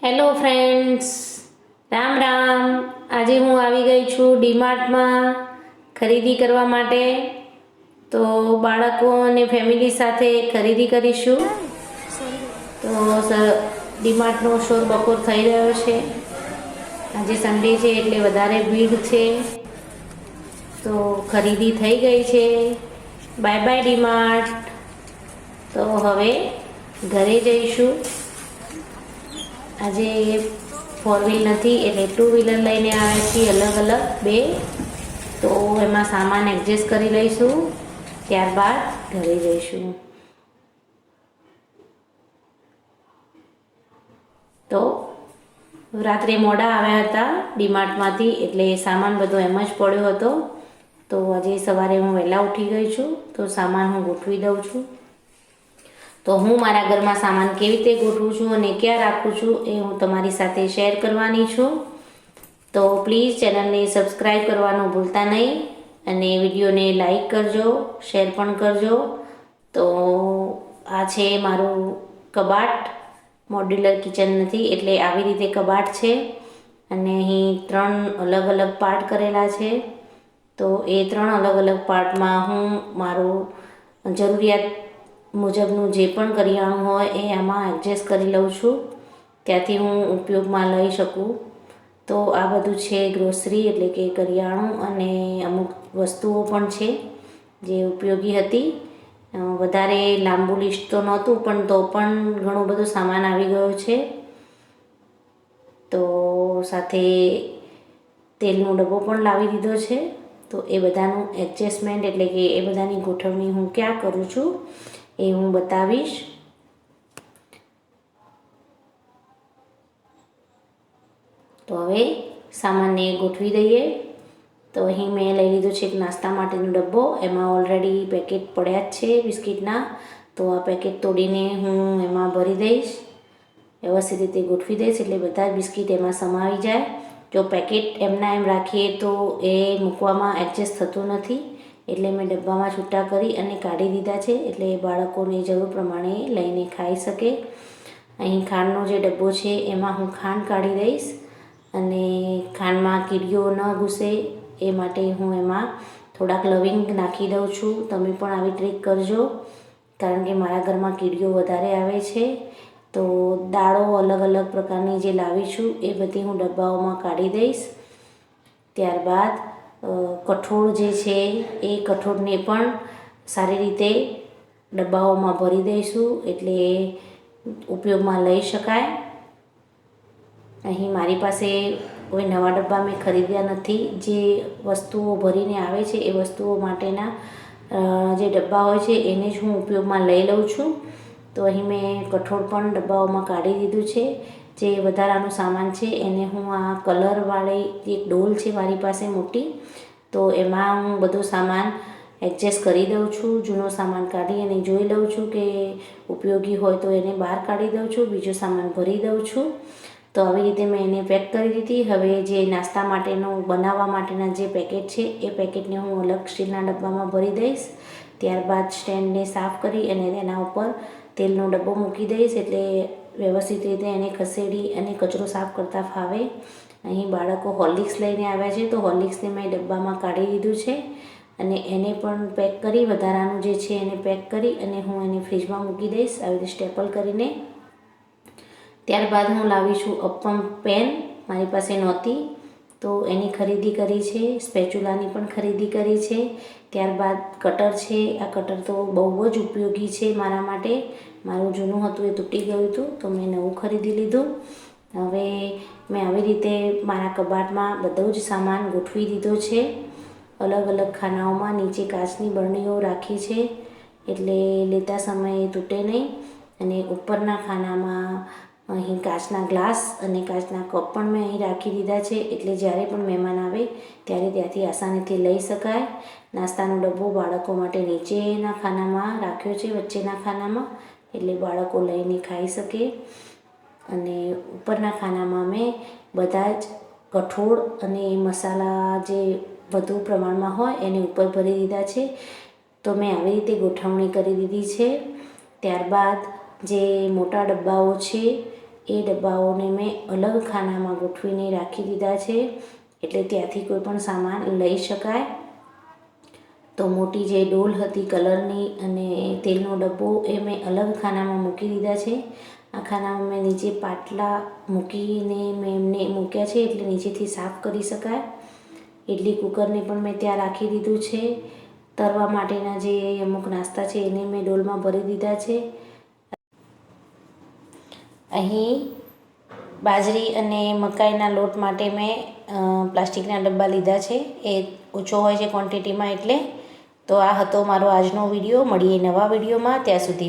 Hello friends, Ram Ram. આજે હું આવી ગઈ છું ડીમાર્ટમાં ખરીદી કરવા માટે. તો બાળકો અને ફેમિલી સાથે ખરીદી કરીશું. તો ડીમાર્ટનો શોર બપોર થઈ રહ્યો છે. આજે સન્ડે છે એટલે વધારે ભીડ છે. તો ખરીદી થઈ ગઈ છે. Bye bye DMart. તો હવે ઘરે જઈશું. આજે 4 વ્હીલ નથી એટલે 2 વ્હીલર લઈને આવ્યા છીએ, અલગ અલગ બે. તો એમાં સામાન એડજસ્ટ કરી લઈશું, ત્યારબાદ ઘરે જઈશું. તો રાત્રે મોડા આવ્યા હતા ડીમાર્ટમાંથી, એટલે સામાન બધો એમ જ પડ્યો હતો. તો આજે સવારે હું વહેલા ઉઠી ગઈ છું, તો સામાન હું ગોઠવી દઉં છું. તો હું મારા ઘરમાં સામાન કેવી રીતે ગોઠવું છું અને ક્યાં રાખું છું એ હું તમારી સાથે શેર કરવાની છું. તો પ્લીઝ ચેનલને સબસ્ક્રાઈબ કરવાનું ભૂલતા નહીં અને વિડીયોને લાઈક કરજો, શેર પણ કરજો. તો આ છે મારું કબાટ. મોડ્યુલર કિચન નથી એટલે આવી રીતે કબાટ છે અને અહીં 3 અલગ અલગ પાર્ટ કરેલા છે. તો એ 3 અલગ અલગ પાર્ટમાં હું મારું જરૂરિયાત મુજબનું જે પણ કરિયાણું હોય એ આમાં એડજસ્ટ કરી લઉં છું, ત્યાંથી હું ઉપયોગમાં લઈ શકું. તો આ બધું છે ગ્રોસરી એટલે કે કરિયાણું, અને અમુક વસ્તુઓ પણ છે જે ઉપયોગી હતી. વધારે લાંબુ લિસ્ટ તો નહોતું, પણ તો પણ ઘણો બધો સામાન આવી ગયો છે. તો સાથે તેલનો ડબ્બો પણ લાવી દીધો છે. તો એ બધાનું એડજસ્ટમેન્ટ એટલે કે એ બધાની ગોઠવણી હું ક્યાં કરું છું એ હું બતાવીશ. તો હવે સામાનને ગોઠવી દઈએ. તો અહીં મેં લઈ લીધો છે એક નાસ્તા માટેનો ડબ્બો. એમાં ઓલરેડી પેકેટ પડ્યા જ છે બિસ્કિટના. તો આ પેકેટ તોડીને હું એમાં ભરી દઈશ, વ્યવસ્થિત રીતે ગોઠવી દઈશ એટલે બધા જ બિસ્કિટ એમાં સમાવી જાય. જો પેકેટ એમના એમ રાખીએ તો એ મૂકવામાં એડજસ્ટ થતું નથી, એટલે મેં ડબ્બામાં છૂટા કરી અને કાઢી દીધા છે, એટલે બાળકોને જરૂર પ્રમાણે લઈને ખાઈ શકે. અહીં ખાંડનો જે ડબ્બો છે એમાં હું ખાંડ કાઢી દઈશ, અને ખાંડમાં કીડીઓ ન ઘૂસે એ માટે હું એમાં થોડાક લવિંગ નાખી દઉં છું. તમે પણ આવી ટ્રીક કરજો, કારણ કે મારા ઘરમાં કીડીઓ વધારે આવે છે. તો દાળો અલગ અલગ પ્રકારની જે લાવી છું એ બધી હું ડબ્બાઓમાં કાઢી દઈશ. ત્યારબાદ કઠોળ જે છે એ કઠોળને પણ સારી રીતે ડબ્બાઓમાં ભરી દઈશું, એટલે ઉપયોગમાં લઈ શકાય. અહીં મારી પાસે કોઈ નવા ડબ્બા મેં ખરીદ્યા નથી. જે વસ્તુઓ ભરીને આવે છે એ વસ્તુઓ માટેના જે ડબ્બા હોય છે એને જ હું ઉપયોગમાં લઈ લઉં છું. તો અહીં મેં કઠોળ પણ ડબ્બાઓમાં કાઢી દીધું છે. જે વધારાનું સામાન છે એને હું આ કલરવાળી એક ડોલ છે મારી પાસે મોટી, તો એમાં હું બધો સામાન એડજસ્ટ કરી દઉં છું. જૂનો સામાન કાઢી અને જોઈ લઉં છું કે ઉપયોગી હોય તો એને બહાર કાઢી દઉં છું, બીજો સામાન ભરી દઉં છું. તો આવી રીતે મેં એને પેક કરી દીધી. હવે જે નાસ્તા માટેનું બનાવવા માટેના જે પેકેટ છે એ પેકેટને હું અલગ સ્ટીલના ડબ્બામાં ભરી દઈશ. ત્યારબાદ સ્ટેન્ડને સાફ કરી અને તેના ઉપર તેલનો ડબ્બો મૂકી દઈશ, એટલે વ્યવસ્થિત રીતે એને ખસેડી અને કચરો સાફ કરતાં ફાવે. અહીં બાળકો હોર્લિક્સ લઈને આવ્યા છે, તો હોર્લિક્સને મેં ડબ્બામાં કાઢી દીધું છે અને એને પણ પેક કરી, વધારાનું જે છે એને પેક કરી અને હું એને ફ્રીજમાં મૂકી દઈશ આવી રીતે સ્ટેપલ કરીને. ત્યારબાદ હું લાવી છું અપ્પમ પેન. મારી પાસે નહોતી તો એની ખરીદી કરી છે. સ્પેચ્યુલાની પણ ખરીદી કરી છે. ત્યારબાદ કટર છે. આ કટર તો બહુ જ ઉપયોગી છે મારા માટે. મારું જૂનું હતું એ તૂટી ગયું હતું, તો મેં નવું ખરીદી લીધું. હવે મેં આવી રીતે મારા કબાટમાં બધો જ સામાન ગોઠવી દીધો છે, અલગ અલગ ખાનાઓમાં. નીચે કાચની બરણીઓ રાખી છે એટલે લેતા સમયે તૂટે નહીં. અને ઉપરના ખાનામાં અહીં કાચના ગ્લાસ અને કાચના કપ પણ મેં અહીં રાખી દીધા છે, એટલે જ્યારે પણ મહેમાન આવે ત્યારે ત્યાંથી આસાનીથી લઈ શકાય. નાસ્તાનો ડબ્બો બાળકો માટે નીચેના ખાનામાં રાખ્યો છે, વચ્ચેના ખાનામાં, એટલે બાળકો લઈને ખાઈ શકે. અને ઉપરના ખાનામાં મેં બધા જ કઠોળ અને મસાલા જે વધુ પ્રમાણમાં હોય એને ઉપર ભરી દીધા છે. તો મેં આવી રીતે ગોઠવણી કરી દીધી છે. ત્યારબાદ જે મોટા ડબ્બાઓ છે એ ડબ્બાઓને મેં અલગ ખાનામાં ગોઠવીને રાખી દીધા છે, એટલે ત્યાંથી કોઈ પણ સામાન લઈ શકાય. તો મોટી જે ડોલ હતી કલરની અને તેલનો ડબ્બો એ મેં અલગ ખાનામાં મૂકી દીધા છે. આ ખાનામાં મેં નીચે પાટલા મૂકીને મેં એમને મૂક્યા છે, એટલે નીચેથી સાફ કરી શકાય. ઇડલી કુકરને પણ મેં ત્યાં રાખી દીધું છે. તરવા માટેના જે અમુક નાસ્તા છે એને મેં ડોલમાં ભરી દીધા છે. અહીં બાજરી અને મકાઈના લોટ માટે મેં પ્લાસ્ટિકના ડબ્બા લીધા છે. એ ઓછો હોય છે ક્વોન્ટિટીમાં એટલે. તો આ હતો મારો આજનો વિડીયો. મળીએ નવા વિડીયોમાં. ત્યાં સુધી